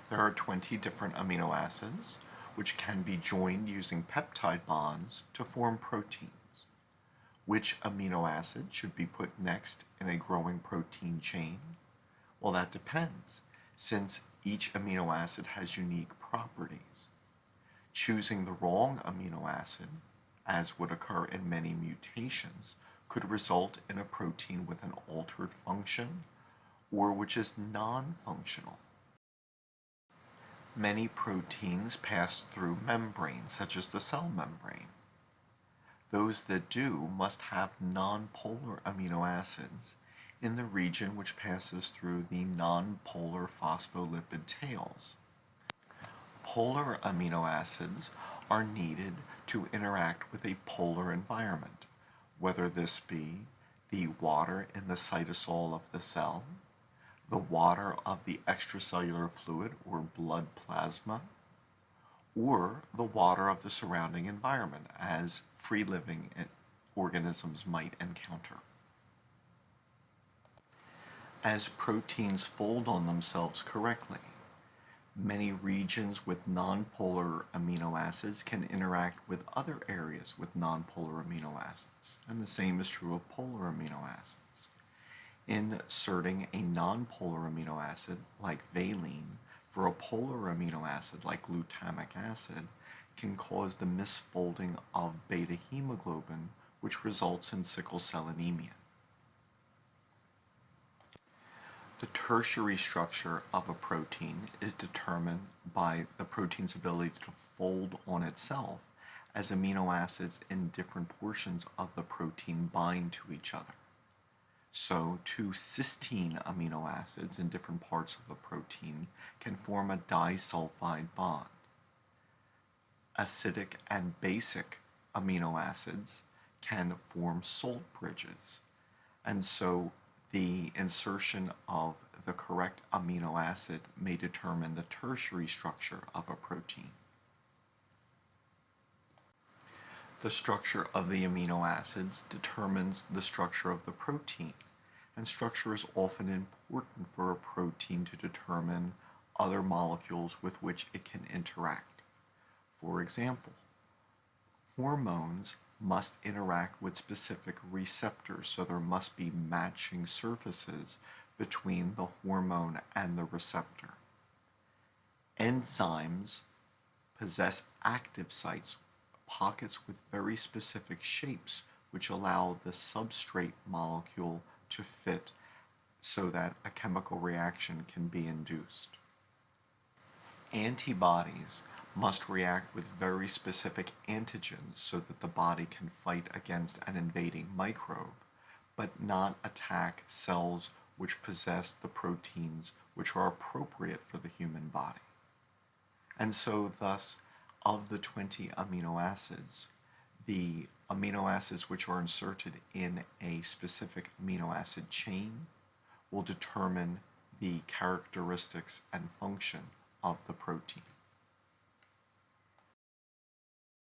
There are 20 different amino acids, which can be joined using peptide bonds to form proteins. Which amino acid should be put next in a growing protein chain? Well, that depends, since each amino acid has unique properties. Choosing the wrong amino acid, as would occur in many mutations, could result in a protein with an altered function or which is non-functional. Many proteins pass through membranes, such as the cell membrane. Those that do must have nonpolar amino acids in the region which passes through the nonpolar phospholipid tails. Polar amino acids are needed to interact with a polar environment, whether this be the water in the cytosol of the cell, the water of the extracellular fluid or blood plasma, or the water of the surrounding environment as free-living organisms might encounter. As proteins fold on themselves correctly, many regions with nonpolar amino acids can interact with other areas with nonpolar amino acids, and the same is true of polar amino acids. Inserting a nonpolar amino acid like valine for a polar amino acid like glutamic acid can cause the misfolding of beta hemoglobin, which results in sickle cell anemia. The tertiary structure of a protein is determined by the protein's ability to fold on itself as amino acids in different portions of the protein bind to each other. So, two cysteine amino acids in different parts of the protein can form a disulfide bond. Acidic and basic amino acids can form salt bridges, and so the insertion of the correct amino acid may determine the tertiary structure of a protein. The structure of the amino acids determines the structure of the protein, and structure is often important for a protein to determine other molecules with which it can interact. For example, hormones must interact with specific receptors, so there must be matching surfaces between the hormone and the receptor. Enzymes possess active sites, pockets with very specific shapes, which allow the substrate molecule to fit so that a chemical reaction can be induced. Antibodies must react with very specific antigens so that the body can fight against an invading microbe, but not attack cells which possess the proteins which are appropriate for the human body. And so thus, of the 20 amino acids, the amino acids which are inserted in a specific amino acid chain will determine the characteristics and function of the protein.